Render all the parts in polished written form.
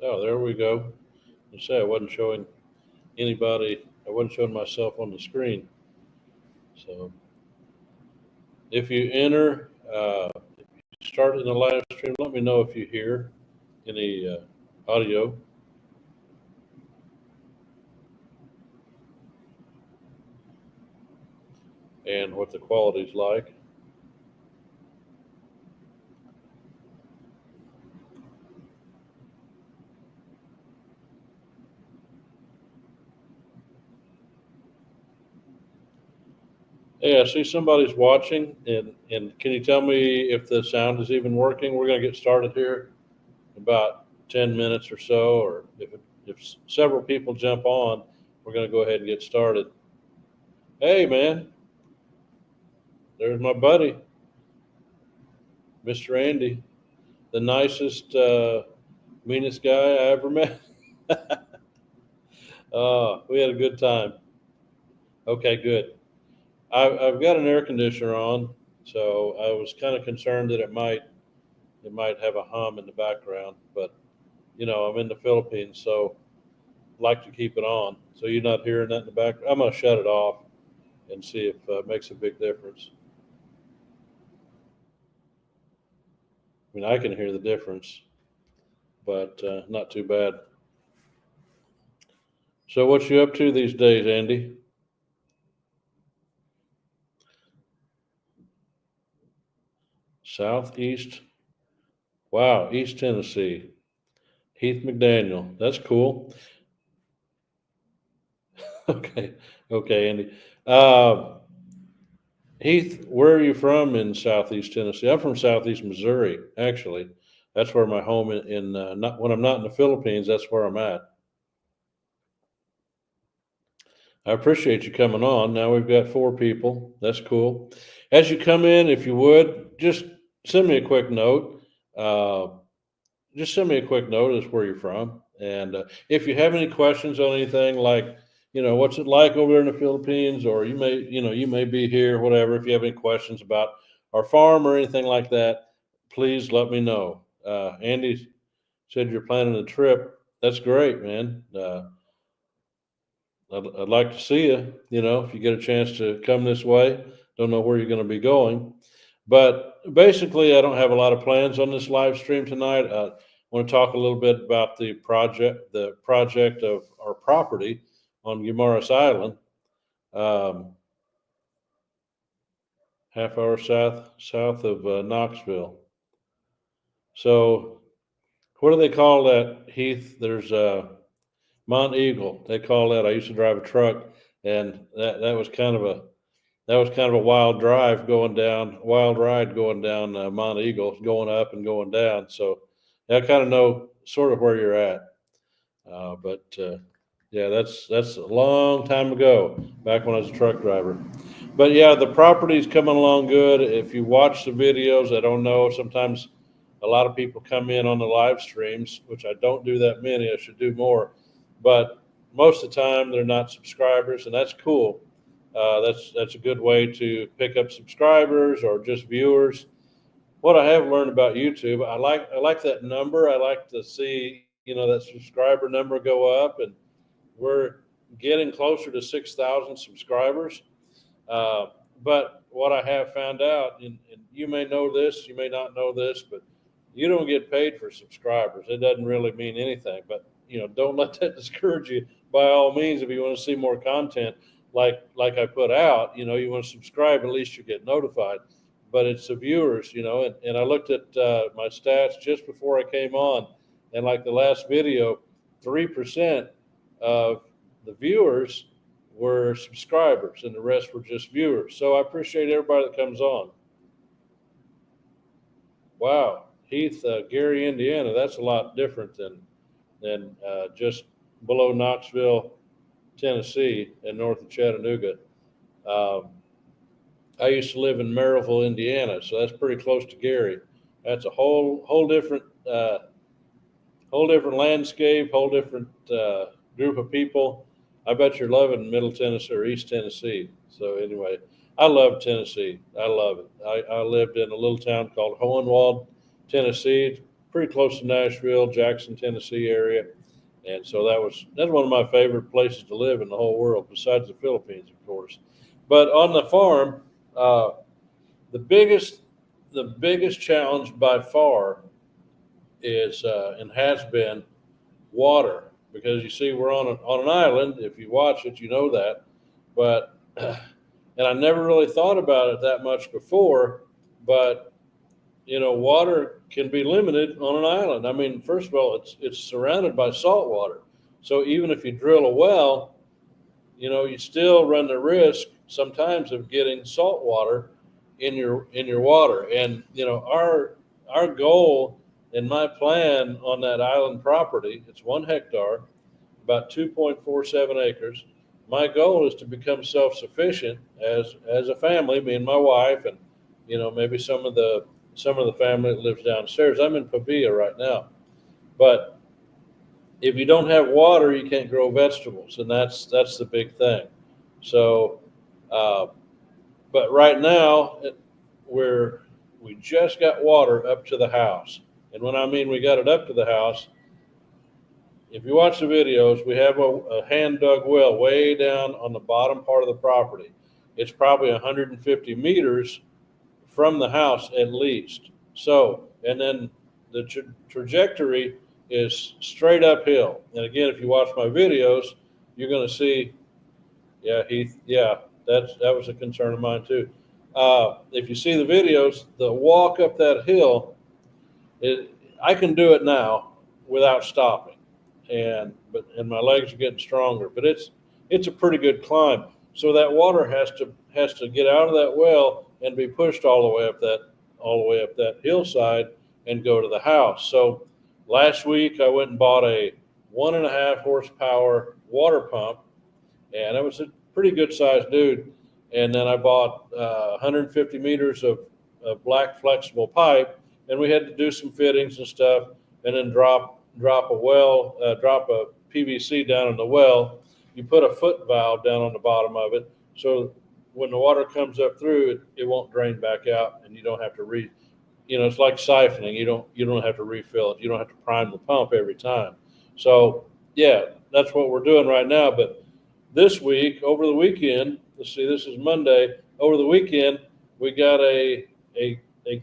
Oh, there we go. You say I wasn't showing anybody. I wasn't showing myself on the screen. So if you enter, start in the live stream. Let me know if you hear any audio and what the quality's like. Hey, I see somebody's watching, and can you tell me if the sound is even working? We're going to get started here in about 10 minutes or so, or if several people jump on, we're going to go ahead and get started. Hey, man, there's my buddy, Mr. Andy, the nicest, meanest guy I ever met. We had a good time. Okay, good. I've got an air conditioner on, so I was kind of concerned that it might have a hum in the background, but I'm in the Philippines, so I like to keep it on. So you're not hearing that in the background. I'm gonna shut it off and see if it makes a big difference. I mean, I can hear the difference, but not too bad. So what you up to these days, Andy? Southeast. Wow, East Tennessee. Heath McDaniel. That's cool. Okay, okay, Andy. Uh, Heath, where are you from in Southeast Tennessee? I'm from Southeast Missouri, actually. That's where my home in not when I'm not in the Philippines. That's where I'm at. I appreciate you coming on. Now we've got four people. That's cool. As you come in, if you would, just send me a quick note. Uh, just send me a quick note as where you're from. And if you have any questions on anything like, what's it like over there in the Philippines, or you may be here, whatever. If you have any questions about our farm or anything like that, please let me know. Andy said you're planning a trip. That's great, man. I'd like to see you. If you get a chance to come this way. Don't know where you're going to be going, but basically, I don't have a lot of plans on this live stream tonight. I want to talk a little bit about the project of our property on Guimaras Island, um, half hour south of Knoxville. So, what do they call that, Heath? There's Mount Eagle. They call that. I used to drive a truck, and that was kind of a wild ride going down Mount Eagle, going up and going down. So I kind of know sort of where you're at. But yeah, that's a long time ago, back when I was a truck driver. But yeah, the property's coming along good. If you watch the videos, I don't know. Sometimes a lot of people come in on the live streams, which I don't do that many. I should do more, but most of the time they're not subscribers, and that's cool. That's a good way to pick up subscribers or just viewers. What I have learned about YouTube, I like that number. I like to see that subscriber number go up, and we're getting closer to 6,000 subscribers. Uh, but what I have found out, and you may know this, you may not know this, but you don't get paid for subscribers. It doesn't really mean anything. But don't let that discourage you. By all means, if you want to see more content, like I put out, you want to subscribe. At least you get notified. But it's the viewers, and I looked at my stats just before I came on, and like the last video, 3% of the viewers were subscribers and the rest were just viewers. So I appreciate everybody that comes on. Wow, Heath, Gary, Indiana, that's a lot different than just below Knoxville, Tennessee, and north of Chattanooga. Um, I used to live in Maryville, Indiana, so that's pretty close to Gary. That's a uh, whole different landscape, whole different group of people. I bet you're loving Middle Tennessee or East Tennessee. So anyway, I love Tennessee. I love it. I lived in a little town called Hohenwald, Tennessee. It's pretty close to Nashville, Jackson, Tennessee area. And so that's one of my favorite places to live in the whole world, besides the Philippines, of course. But on the farm, uh, the biggest challenge by far is and has been water, because you see we're on an island. If you watch it, you know that. But and I never really thought about it that much before, but water can be limited on an island. I mean, first of all, it's surrounded by salt water. So even if you drill a well, you still run the risk sometimes of getting salt water in your water. And our goal in my plan on that island property, it's 1 hectare, about 2.47 acres. My goal is to become self-sufficient as a family, me and my wife, and maybe some of the family that lives downstairs. I'm in Pavia right now, but if you don't have water, you can't grow vegetables, and that's the big thing. So, uh, but right now we just got water up to the house, and when I mean we got it up to the house, if you watch the videos, we have a hand dug well way down on the bottom part of the property. It's probably 150 meters from the house at least. So, and then the trajectory is straight uphill. And again, if you watch my videos, you're going to see, yeah, Heath, yeah, that was a concern of mine too. If you see the videos, the walk up that hill, I can do it now without stopping, and my legs are getting stronger. But it's a pretty good climb. So that water has to get out of that well and be pushed all the way up that hillside and go to the house. So last week I went and bought a 1.5 horsepower water pump, and it was a pretty good sized dude. And then I bought 150 meters of black flexible pipe, and we had to do some fittings and stuff, and then drop a PVC down in the well. You put a foot valve down on the bottom of it, so when the water comes up through it, it won't drain back out, and you don't have to it's like siphoning. You don't have to refill it. You don't have to prime the pump every time. So yeah, that's what we're doing right now. But this week, over the weekend, let's see, this is Monday. Over the weekend, we got a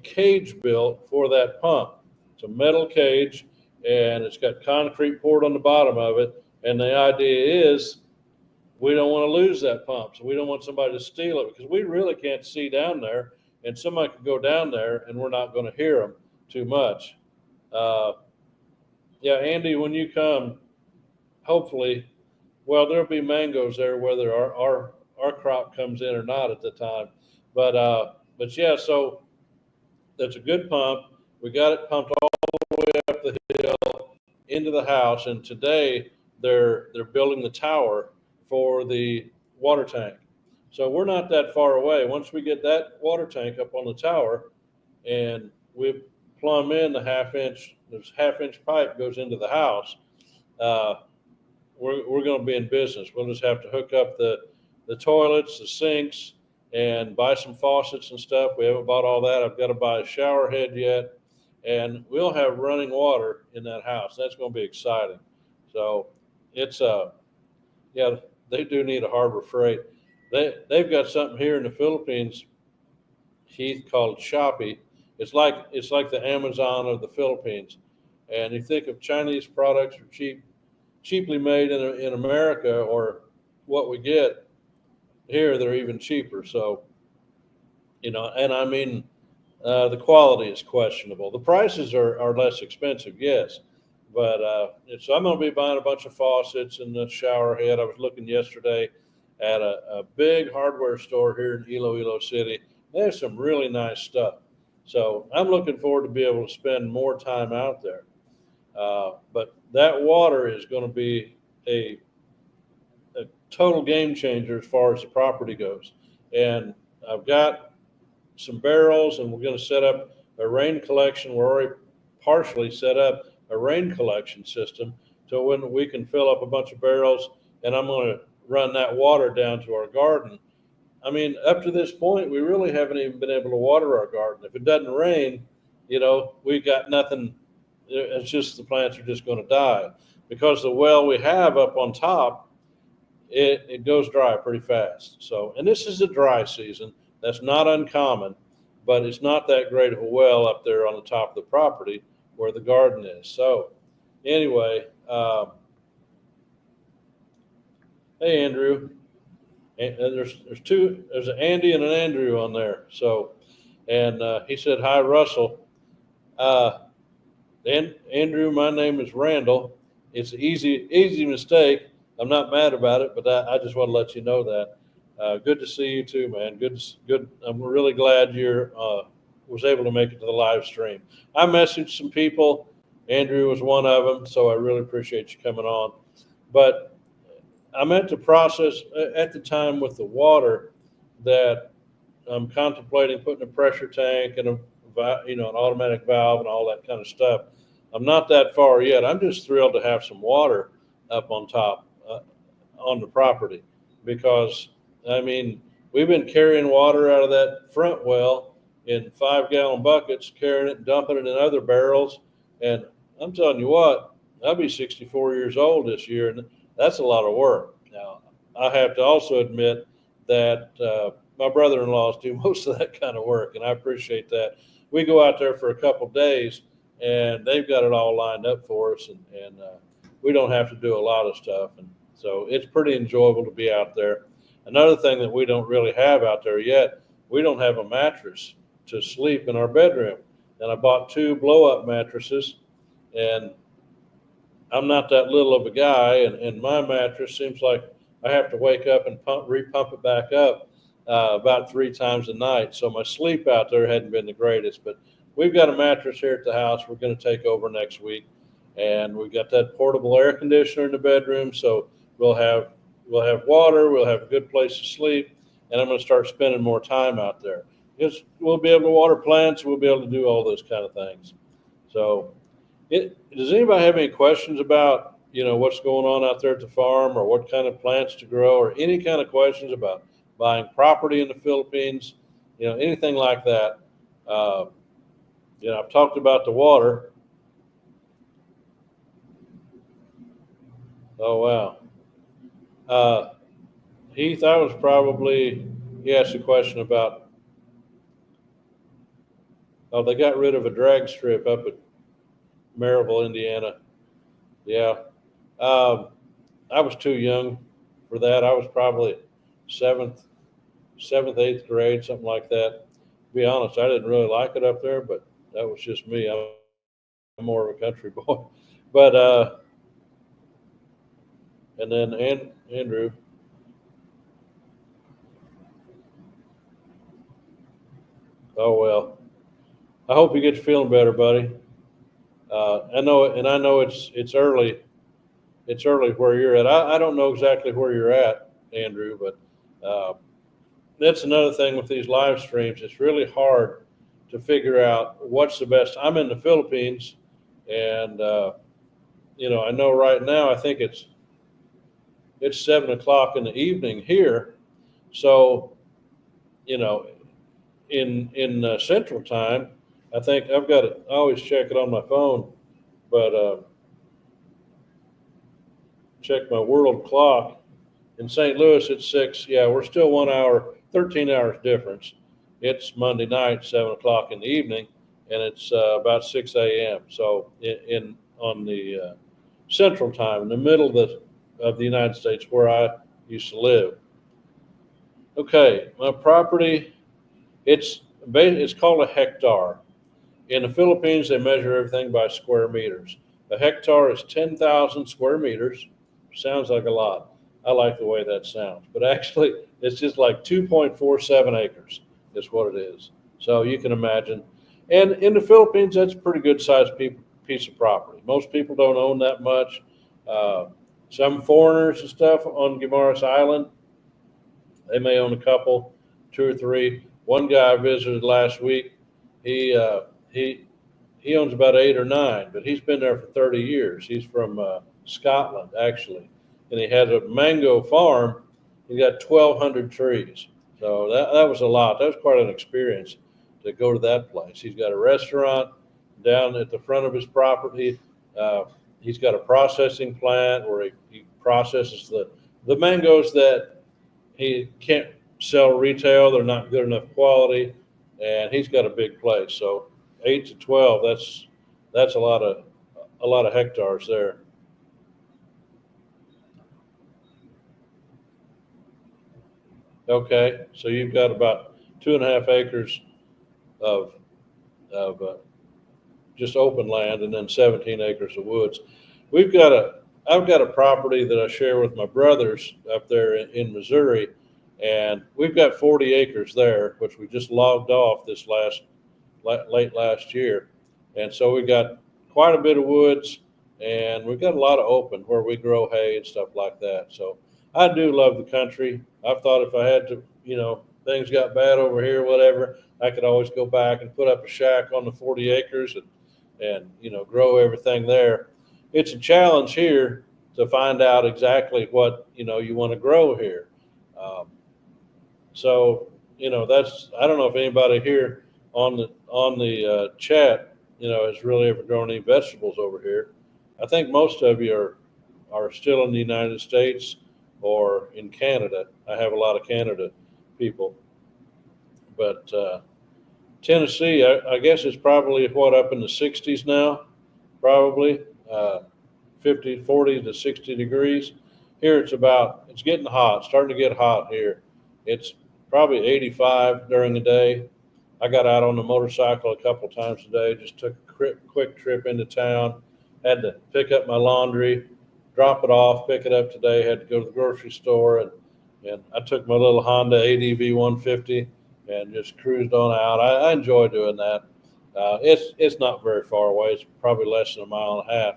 cage built for that pump. It's a metal cage, and it's got concrete poured on the bottom of it. And the idea is we don't want to lose that pump. So we don't want somebody to steal it, because we really can't see down there, and somebody could go down there and we're not going to hear them too much. Uh, yeah, Andy, when you come, hopefully, well, there'll be mangoes there, whether our crop comes in or not at the time. But yeah, so that's a good pump. We got it pumped all the way up the hill into the house, and today they're building the tower for the water tank. So we're not that far away. Once we get that water tank up on the tower, and we plumb in this half-inch pipe goes into the house, uh, we're going to be in business. We'll just have to hook up the toilets, the sinks, and buy some faucets and stuff. We haven't bought all that. I've got to buy a shower head yet, and we'll have running water in that house. That's going to be exciting. So it's yeah, they do need a Harbor Freight. They've got something here in the Philippines, Heath, called Shopee. It's like the Amazon of the Philippines. And you think of Chinese products are cheaply made in America, or what we get here, they're even cheaper. So, and I mean, the quality is questionable. The prices are less expensive, yes. But so I'm going to be buying a bunch of faucets and the shower head. I was looking yesterday at a big hardware store here in Iloilo City. They have some really nice stuff. So I'm looking forward to be able to spend more time out there. But that water is going to be a total game changer as far as the property goes. And I've got some barrels, and we're going to set up a rain collection. We're already partially set up a rain collection system, so when we can fill up a bunch of barrels, and I'm going to run that water down to our garden. I mean, up to this point, we really haven't even been able to water our garden. If it doesn't rain, we've got nothing it's just the plants are just going to die because the well we have up on top, it goes dry pretty fast. So, and this is a dry season. That's not uncommon, but it's not that great of a well up there on the top of the property where the garden is. So, anyway, hey Andrew, and there's an Andy and an Andrew on there. So, and he said hi Russell. And Andrew, my name is Randall. It's an easy mistake. I'm not mad about it, but I just want to let you know that. Good to see you too, man. Good. I'm really glad you're was able to make it to the live stream. I messaged some people. Andrew was one of them, so I really appreciate you coming on. But I'm at the process at the time with the water that I'm contemplating putting a pressure tank and an automatic valve and all that kind of stuff. I'm not that far yet. I'm just thrilled to have some water up on top on the property because, I mean, we've been carrying water out of that front well in 5-gallon buckets, carrying it and dumping it in other barrels. And I'm telling you what, I'll be 64 years old this year, and that's a lot of work. Now, I have to also admit that my brother-in-laws do most of that kind of work, and I appreciate that. We go out there for a couple of days, and they've got it all lined up for us, and we don't have to do a lot of stuff. And so it's pretty enjoyable to be out there. Another thing that we don't really have out there yet, we don't have a mattress to sleep in our bedroom. And I bought 2 blow-up mattresses, and I'm not that little of a guy, and my mattress seems like I have to wake up and repump it back up about 3 times a night. So my sleep out there hadn't been the greatest, but we've got a mattress here at the house we're going to take over next week, and we've got that portable air conditioner in the bedroom, so we'll have water, we'll have a good place to sleep, and I'm going to start spending more time out there. Because we'll be able to water plants, we'll be able to do all those kind of things. So, does anybody have any questions about what's going on out there at the farm, or what kind of plants to grow, or any kind of questions about buying property in the Philippines, anything like that? I've talked about the water. Oh, wow. Heath, he asked a question about, they got rid of a drag strip up at Maryville, Indiana. Yeah. I was too young for that. I was probably seventh, 8th grade, something like that. To be honest, I didn't really like it up there, but that was just me. I'm more of a country boy. But and then Andrew. Oh well. I hope you get to feeling better, buddy. I know it's early. It's early where you're at. I don't know exactly where you're at, Andrew, but that's another thing with these live streams. It's really hard to figure out what's the best. I'm in the Philippines, and I know right now I think it's 7:00 in the evening here. So, in Central Time, I think I've got it. I always check it on my phone, but check my world clock. In St. Louis, it's 6. Yeah, we're still 1 hour, 13 hours difference. It's Monday night, 7:00 in the evening, and it's about 6 a.m. So on the Central Time, in the middle of the United States, where I used to live. Okay, my property, it's called a hectare. In the Philippines, they measure everything by square meters. A hectare is 10,000 square meters. Sounds like a lot. I like the way that sounds, but actually it's just like 2.47 acres is what it is. So you can imagine. And in the Philippines, that's a pretty good sized piece of property. Most people don't own that much. Some foreigners and stuff on Guimaras Island, they may own a couple, 2 or 3. One guy I visited last week, he owns about 8 or 9, but he's been there for 30 years. He's from Scotland, actually. And he has a mango farm. He got 1,200 trees. So that was a lot. That was quite an experience to go to that place. He's got a restaurant. down at the front of his property. Uh, he's got a processing plant where he processes the mangoes that he can't sell retail. They're not good enough quality, and he's got a big place. So 8 to 12, that's a lot of hectares there. Okay, so you've got about 2.5 acres of just open land, and then 17 acres of woods. We've got a I've got a property that I share with my brothers up there in Missouri, and we've got 40 acres there, which we just logged off this late last year, and so we got quite a bit of woods, and we've got a lot of open where we grow hay and stuff like that. So I do love the country. I've thought if I had to, things got bad over here, whatever, I could always go back and put up a shack on the 40 acres and grow everything there. It's a challenge here to find out exactly what you want to grow here. Um, so that's I don't know if anybody here on the chat has really ever grown any vegetables over here. I think most of you are still in the United States or in Canada. I have a lot of Canada people, but Tennessee, I guess it's probably up in the 60s now, probably 50, 40 to 60 degrees. Here it's getting hot, starting to get hot here. It's probably 85 during the day. I got out on the motorcycle a couple times a day, just took a quick trip into town, had to pick up my laundry, drop it off, pick it up today, had to go to the grocery store, and I took my little Honda ADV 150 and just cruised on out. I enjoy doing that. It's not very far away. It's probably less than a mile and a half.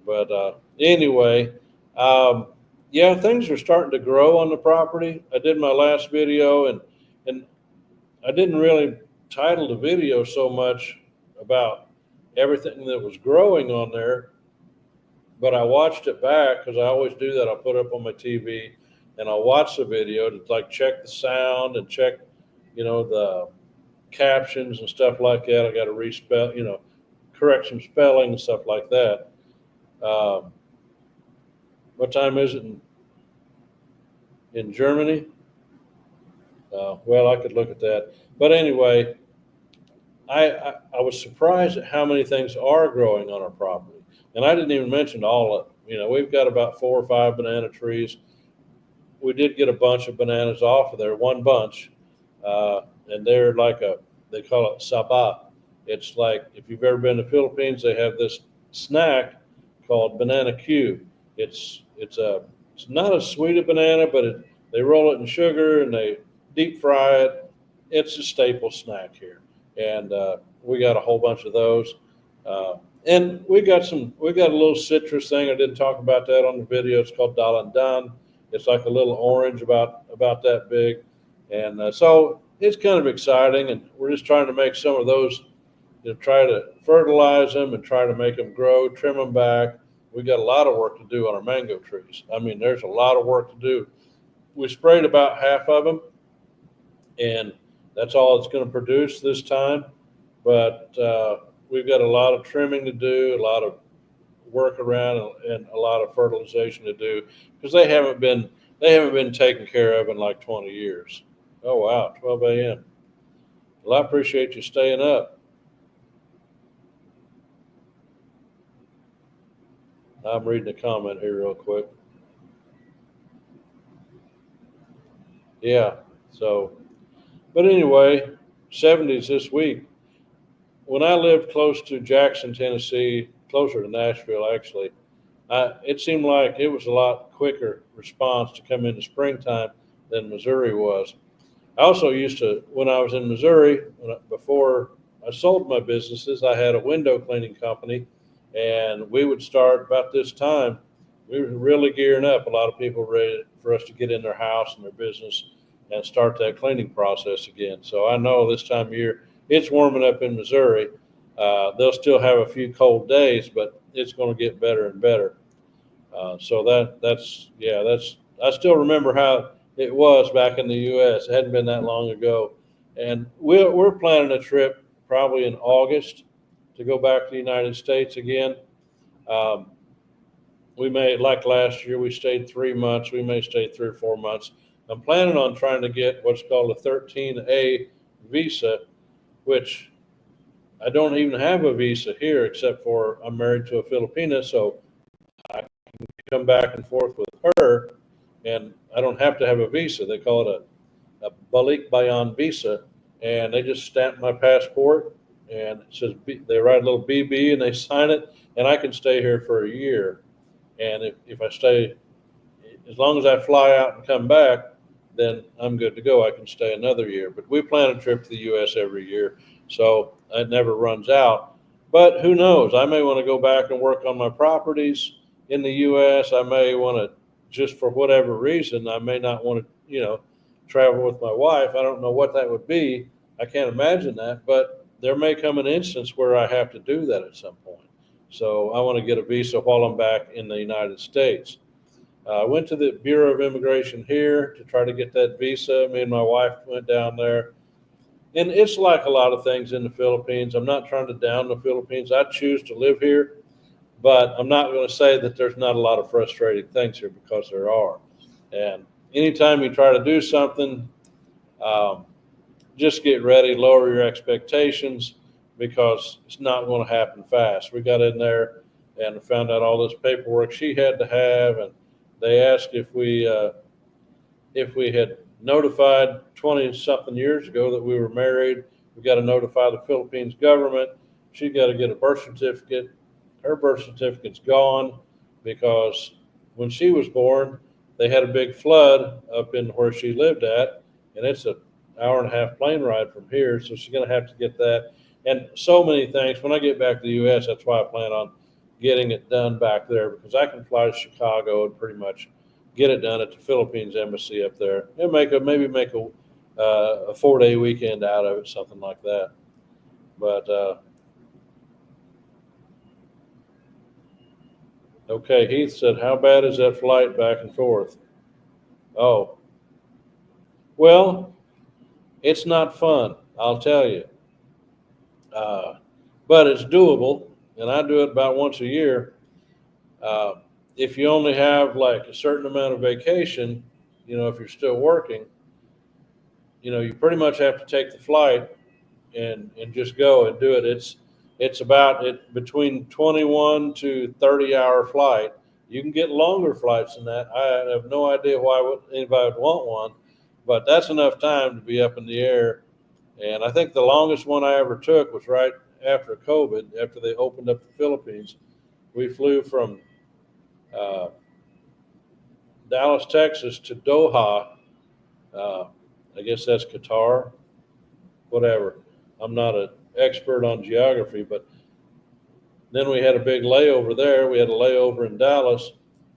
But anyway, yeah, things are starting to grow on the property. I did my last video, and I didn't really title the video so much about everything that was growing on there, but I watched it back because I always do that. I'll put it up on my TV and I'll watch the video to check the sound and check, the captions and stuff like that. I got to respell, correct some spelling and stuff like that. What time is it in Germany? Well, I could look at that. But anyway, I was surprised at how many things are growing on our property. And I didn't even mention all of them. We've got about 4 or 5 banana trees. We did get a bunch of bananas off of there, one bunch. And they're they call it saba. It's like, if you've ever been to the Philippines, they have this snack called banana Q. It's not as sweet a banana, but they roll it in sugar and they deep fry it. It's a staple snack here, and we got a whole bunch of those. And we got a little citrus thing. I didn't talk about that on the video. It's called dalandan. It's like a little orange about that big, and so it's kind of exciting. And we're just trying to make some of those, try to fertilize them and try to make them grow, trim them back. We got a lot of work to do on our mango trees. I mean, there's a lot of work to do. We sprayed about half of them, and that's all it's going to produce this time. But we've got a lot of trimming to do, a lot of work around, and a lot of fertilization to do because they haven't been taken care of in like 20 years. Oh wow, 12 a.m. Well, I appreciate you staying up. I'm reading a comment here real quick. Yeah. So, but anyway, 70s this week. When I lived close to Jackson, Tennessee, closer to Nashville, actually, it seemed like it was a lot quicker response to come into springtime than Missouri was. I also used to, when I was in Missouri, before I sold my businesses, I had a window cleaning company, and we would start about this time. We were really gearing up. A lot of people ready for us to get in their house and their business and start that cleaning process again. So I know this time of year it's warming up in Missouri. They'll still have a few cold days, but it's going to get better and better. So that's I still remember how it was back in the U.S. It hadn't been that long ago, and we're planning a trip probably in August to go back to the United States again. Um, we may, like last year, we stayed 3 months. We may stay 3 or 4 months. I'm planning on trying to get what's called a 13A visa, which I don't even have a visa here except for I'm married to a Filipina, so I can come back and forth with her, and I don't have to have a visa. They call it a Balik Bayan visa, and they just stamp my passport, and it says they write a little BB and they sign it, and I can stay here for a year. And if I stay, as long as I fly out and come back, then I'm good to go. I can stay another year. But we plan a trip to the U.S. every year, so it never runs out. But who knows? I may want to go back and work on my properties in the U.S. I may want to, just for whatever reason, I may not want to, travel with my wife. I don't know what that would be. I can't imagine that, but there may come an instance where I have to do that at some point. So I want to get a visa while I'm back in the United States. I went to the Bureau of Immigration here to try to get that visa. Me and my wife went down there. And it's like a lot of things in the Philippines. I'm not trying to down the Philippines. I choose to live here, but I'm not going to say that there's not a lot of frustrating things here, because there are. And anytime you try to do something, um, just get ready, lower your expectations, because it's not going to happen fast. We got in there and found out all this paperwork she had to have, and they asked if we had notified 20-something years ago that we were married. We got to notify the Philippines government. She got to get a birth certificate. Her birth certificate's gone because when she was born, they had a big flood up in where she lived at, and it's an hour-and-a-half plane ride from here, so she's going to have to get that. And so many things. When I get back to the U.S., that's why I plan on getting it done back there, because I can fly to Chicago and pretty much get it done at the Philippines embassy up there, and maybe make a 4-day weekend out of it, something like that. But okay, Heath said, "How bad is that flight back and forth?" Oh, well, it's not fun, I'll tell you, but it's doable, and I do it about once a year. Uh, if you only have like a certain amount of vacation, if you're still working, you pretty much have to take the flight and just go and do it. It's about it between 21 to 30 hour flight. You can get longer flights than that. I have no idea why anybody would want one, but that's enough time to be up in the air. And I think the longest one I ever took was right after COVID, after they opened up the Philippines. We flew from uh, Dallas, Texas to Doha. I guess that's Qatar, whatever. I'm not an expert on geography, but then we had a big layover there. We had a layover in Dallas,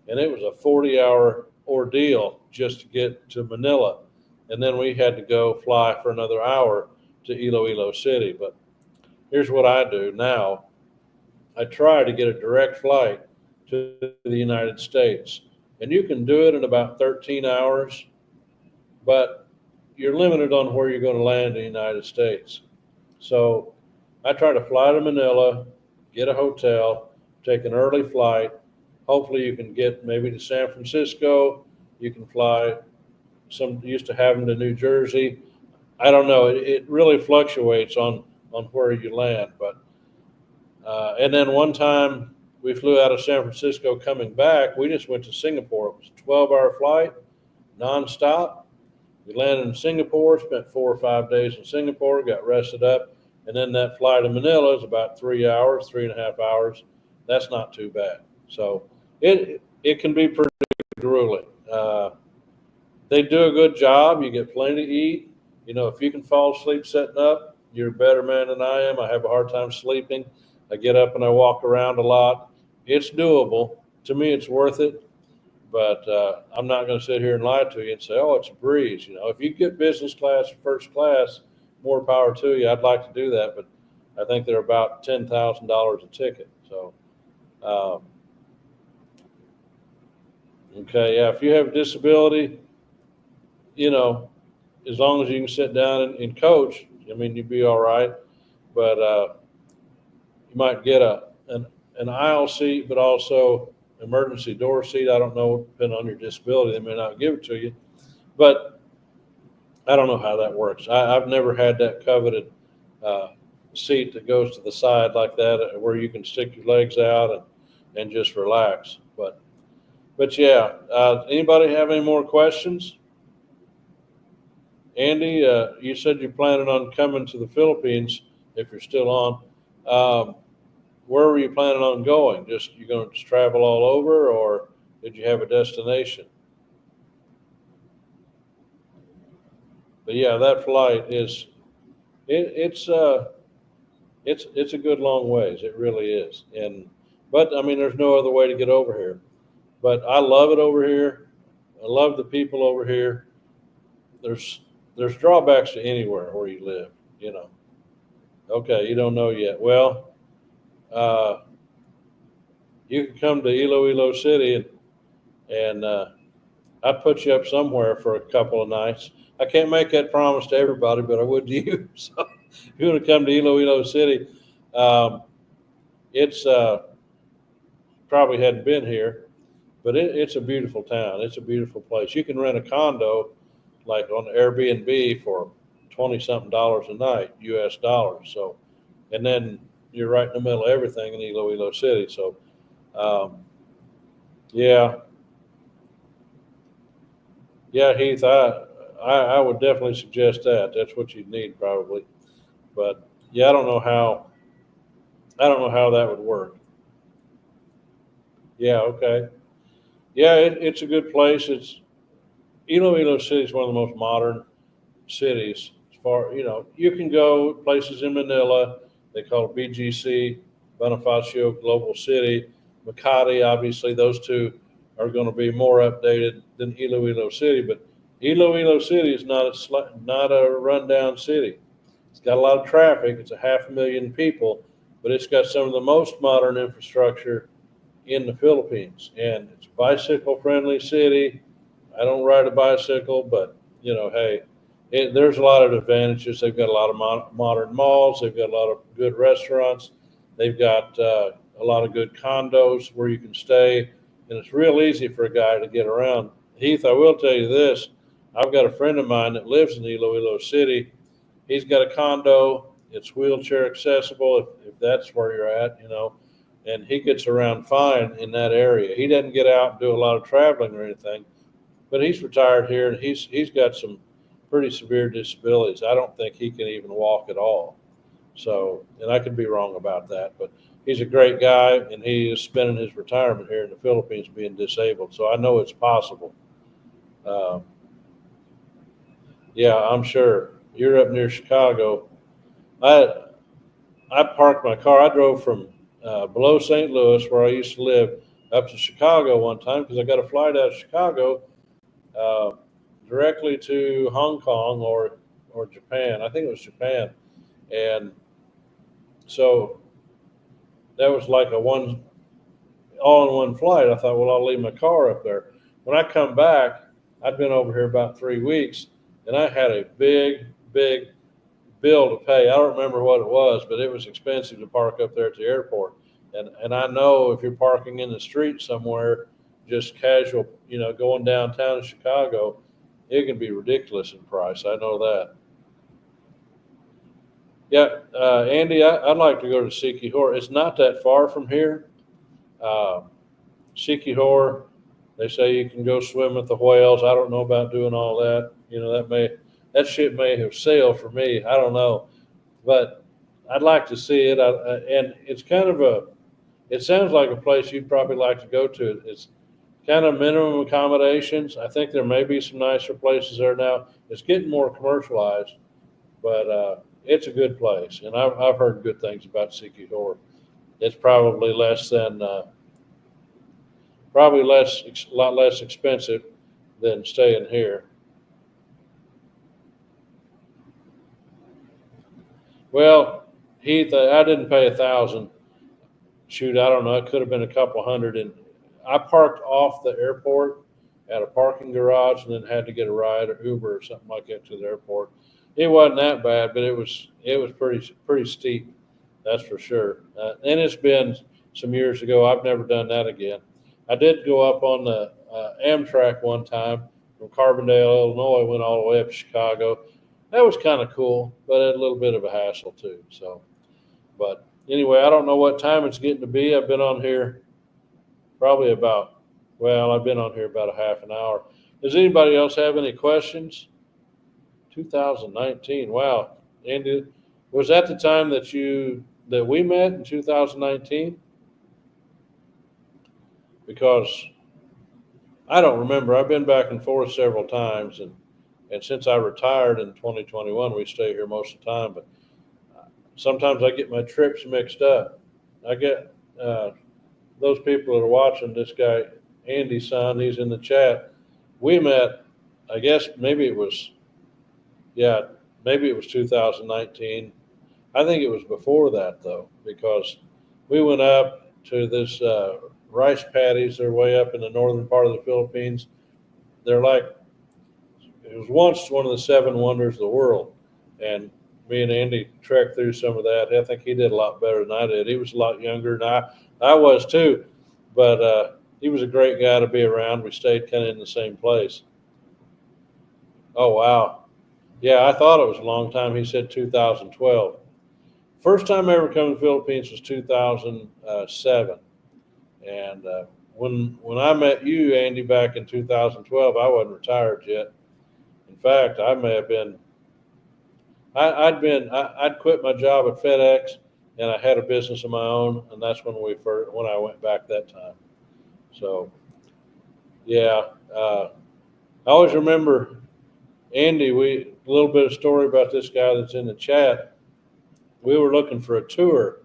and it was a 40-hour ordeal just to get to Manila. And then we had to go fly for another hour to Iloilo City. But here's what I do now. I try to get a direct flight to the United States. And you can do it in about 13 hours, but you're limited on where you're going to land in the United States. So I try to fly to Manila, get a hotel, take an early flight. Hopefully you can get maybe to San Francisco. You can fly, some used to have them to New Jersey. I don't know. It really fluctuates on where you land. But and then one time we flew out of San Francisco coming back. We just went to Singapore. It was a 12-hour flight, nonstop. We landed in Singapore, spent 4 or 5 days in Singapore, got rested up, and then that flight to Manila is about 3 hours, 3.5 hours. That's not too bad. So it can be pretty grueling. They do a good job. You get plenty to eat. If you can fall asleep setting up, you're a better man than I am. I have a hard time sleeping. I get up and I walk around a lot. It's doable. To me, it's worth it. But I'm not going to sit here and lie to you and say, oh, it's a breeze. If you get business class or first class, more power to you. I'd like to do that, but I think they're about $10,000 a ticket. So, okay, yeah, if you have a disability, as long as you can sit down and coach, you'd be all right. But You might get an aisle seat, but also emergency door seat. I don't know, depending on your disability, they may not give it to you. But I don't know how that works. I've never had that coveted uh, seat that goes to the side like that, where you can stick your legs out and just relax. But yeah, anybody have any more questions? Andy, you said you're planning on coming to the Philippines if you're still on. Um, where were you planning on going? Just you going to just travel all over, or did you have a destination? But yeah, that flight is it's it's a good long ways. It really is. And but I mean, there's no other way to get over here. But I love it over here. I love the people over here. There's there's drawbacks to anywhere where you live. You know. Okay, you don't know yet. Well, uh, you can come to Iloilo City and I'd put you up somewhere for a couple of nights. I can't make that promise to everybody, but I would to you. So if you want to come to Iloilo City, um, it's probably hadn't been here, but it's a beautiful town. It's a beautiful place. You can rent a condo like on Airbnb for 20 something dollars a night, US dollars. So, and then you're right in the middle of everything in Iloilo City. So, um, yeah, yeah, Heath, I would definitely suggest that. That's what you'd need probably. But yeah, I don't know how that would work. Yeah, okay. Yeah, it's a good place. It's Iloilo City is one of the most modern cities. As far you can go places in Manila. They call it BGC, Bonifacio Global City. Makati, obviously, those two are going to be more updated than Iloilo City. But Iloilo City is not a rundown city. It's got a lot of traffic. It's a 500,000 people, but it's got some of the most modern infrastructure in the Philippines, and it's a bicycle friendly city. I don't ride a bicycle, but hey, there's a lot of advantages. They've got a lot of modern malls. They've got a lot of good restaurants. They've got a lot of good condos where you can stay, and it's real easy for a guy to get around. Heath, I will tell you this: I've got a friend of mine that lives in Iloilo City. He's got a condo. It's wheelchair accessible if that's where you're at. And he gets around fine in that area. He doesn't get out and do a lot of traveling or anything, but he's retired here and he's got some pretty severe disabilities. I don't think he can even walk at all. So, and I could be wrong about that, but he's a great guy and he is spending his retirement here in the Philippines being disabled. So I know it's possible. Uh, yeah, I'm sure. You're up near Chicago. I I parked my car. I drove from below St. Louis, where I used to live, up to Chicago one time because I got a flight out of Chicago uh, directly to Hong Kong or Japan. I think it was Japan, and so that was like a one all in one flight. I thought, well, I'll leave my car up there. When I come back, I'd been over here about 3 weeks, and I had a big bill to pay. I don't remember what it was, but it was expensive to park up there at the airport. And I know if you're parking in the street somewhere, just casual, going downtown in Chicago, it can be ridiculous in price. I know that. Yeah, Andy, I'd like to go to Sikihor. It's not that far from here. Uh, Sikihor, they say you can go swim with the whales. I don't know about doing all that. That ship may have sailed for me. I don't know, but I'd like to see it. And it's kind of it sounds like a place you'd probably like to go to. It's kind of minimum accommodations. I think there may be some nicer places there now. It's getting more commercialized, but it's a good place, and I've heard good things about Sikihor. It's probably less than a lot less expensive than staying here. Well, Heath, I didn't pay 1,000. Shoot, I don't know. It could have been a couple hundred. And I parked off the airport at a parking garage, and then had to get a ride or Uber or something like that to the airport. It wasn't that bad, but it was pretty steep. That's for sure. And it's been some years ago. I've never done that again. I did go up on the Amtrak one time from Carbondale, Illinois, went all the way up to Chicago. That was kind of cool, but a little bit of a hassle too. So, but anyway, I don't know what time it's getting to be. I've been on here probably about, well, I've been on here about a half an hour. Does anybody else have any questions? 2019. Wow. Andy, was that the time that we met in 2019? Because I don't remember. I've been back and forth several times, and since I retired in 2021, we stay here most of the time. But sometimes I get my trips mixed up. I get those people that are watching. This guy, Andy's son, he's in the chat. We met. I guess maybe it was, yeah, maybe it was 2019. I think it was before that though, because we went up to this rice paddies. They're way up in the northern part of the Philippines. They're like, it was once one of the seven wonders of the world, and me and Andy trekked through some of that. I think he did a lot better than I did. He was a lot younger, and I was too, but he was a great guy to be around. We stayed kind of in the same place. Oh wow, yeah, I thought it was a long time. He said 2012. First time I ever come to the Philippines was 2007, and when I met you, Andy, back in 2012, I wasn't retired yet. In fact, I may have been. I'd quit my job at FedEx, and I had a business of my own, and that's when I went back that time. So, yeah, I always remember Andy. A little bit of story about this guy that's in the chat. We were looking for a tour,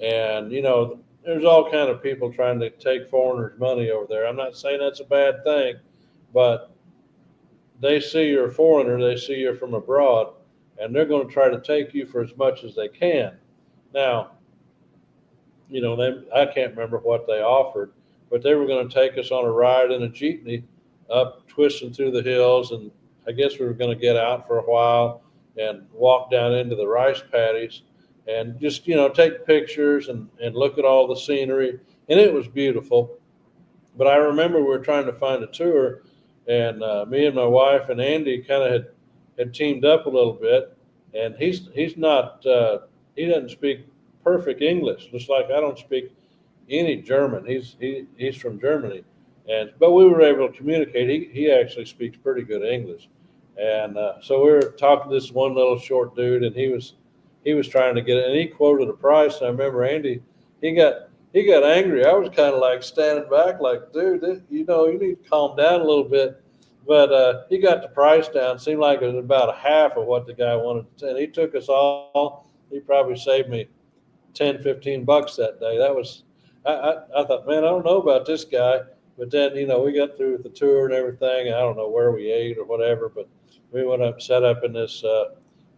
and there's all kind of people trying to take foreigners' money over there. I'm not saying that's a bad thing, but they see you're a foreigner, they see you're from abroad, and they're going to try to take you for as much as they can. Now, I can't remember what they offered, but they were going to take us on a ride in a jeepney up, twisting through the hills, and I guess we were going to get out for a while and walk down into the rice paddies and just take pictures and look at all the scenery, and it was beautiful. But I remember we were trying to find a tour, and me and my wife and Andy kind of had teamed up a little bit, and he's not he doesn't speak perfect English, just like I don't speak any German. He's from Germany, but we were able to communicate. He actually speaks pretty good English, and so we were talking to this one little short dude, and he was trying to get it, and he quoted a price. And I remember Andy, he got angry. I was kind of like standing back, like, dude, you need to calm down a little bit. But he got the price down. Seemed like it was about a half of what the guy wanted to. And he took us all. He probably saved me $10-15 that day. That was, I thought, man, I don't know about this guy. But then, we got through with the tour and everything. I don't know where we ate or whatever, but we went up, set up in this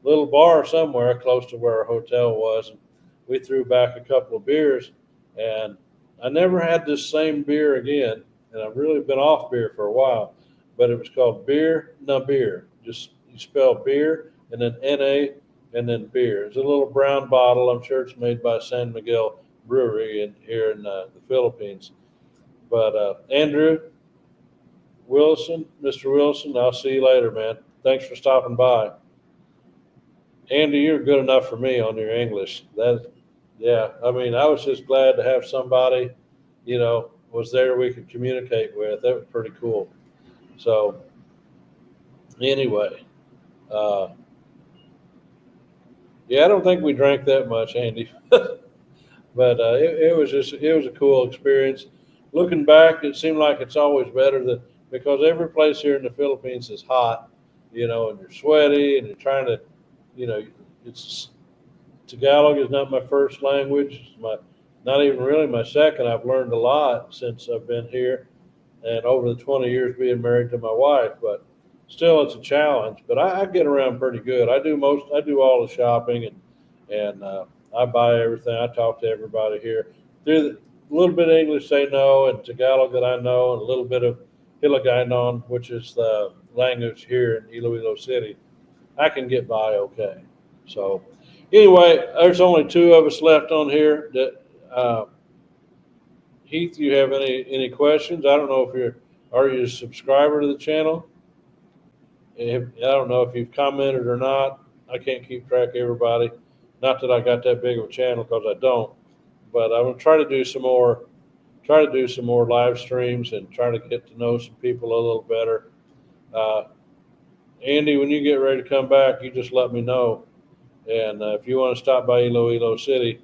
little bar somewhere close to where our hotel was. And we threw back a couple of beers, and I never had this same beer again. And I've really been off beer for a while, but it was called Beer Na Beer. Just you spell beer and then N-A and then beer. It's a little brown bottle. I'm sure it's made by San Miguel Brewery here in the Philippines. But Andrew Wilson, Mr. Wilson, I'll see you later, man. Thanks for stopping by. Andy, you're good enough for me on your English. Yeah, I mean, I was just glad to have somebody, was there we could communicate with. That was pretty cool. So, anyway, yeah, I don't think we drank that much, Andy, but it was a cool experience. Looking back, it seemed like it's always better because every place here in the Philippines is hot, and you're sweaty and you're trying to, it's Tagalog is not my first language. It's not even really my second. I've learned a lot since I've been here and over the 20 years being married to my wife, but still it's a challenge. But I get around pretty good. I do all the shopping and I buy everything. I talk to everybody here. A little bit of English they know, and Tagalog that I know, and a little bit of Hiligaynon, which is the language here in Iloilo City. I can get by okay. So Anyway, there's only two of us left on here. Heath, you have any questions? I don't know if are you a subscriber to the channel? I don't know if you've commented or not. I can't keep track of everybody. Not that I got that big of a channel, because I don't. But I'm gonna try to do some more live streams and try to get to know some people a little better. Andy, when you get ready to come back, you just let me know. And if you want to stop by Iloilo City,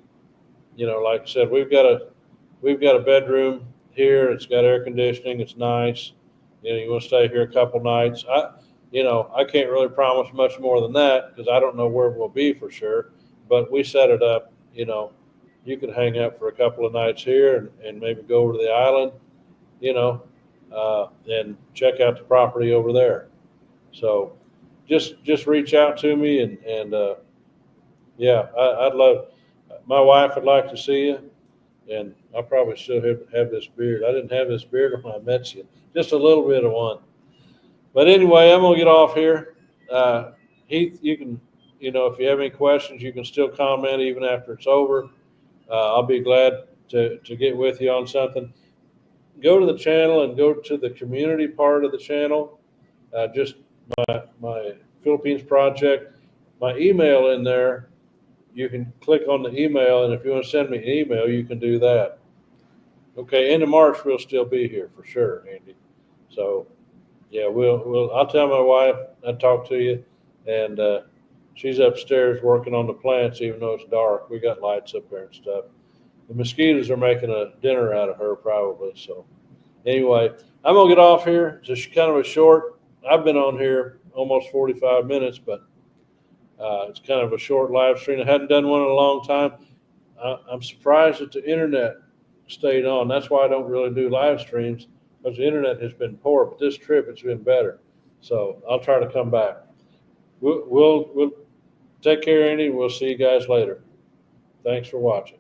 like I said, we've got a bedroom here. It's got air conditioning. It's nice. You want to stay here a couple nights. I can't really promise much more than that, because I don't know where we'll be for sure. But we set it up. You could hang out for a couple of nights here and maybe go over to the island, and check out the property over there. So just reach out to me and yeah, I'd love. My wife would like to see you, and I probably still have this beard. I didn't have this beard when I met you, just a little bit of one. But anyway, I'm gonna get off here. Heath, you can, if you have any questions, you can still comment even after it's over. I'll be glad to get with you on something. Go to the channel and go to the community part of the channel. Just my Philippines project, my email in there. You can click on the email, and if you want to send me an email, you can do that. Okay, end of March we'll still be here for sure, Andy. So yeah, I'll tell my wife I talked to you, and she's upstairs working on the plants, even though it's dark. We got lights up there and stuff. The mosquitoes are making a dinner out of her probably. So anyway, I'm gonna get off here. Just kind of a short. I've been on here almost 45 minutes, but it's kind of a short live stream. I hadn't done one in a long time. I'm surprised that the internet stayed on. That's why I don't really do live streams, because the internet has been poor. But this trip, it's been better. So I'll try to come back. We'll take care, Andy. We'll see you guys later. Thanks for watching.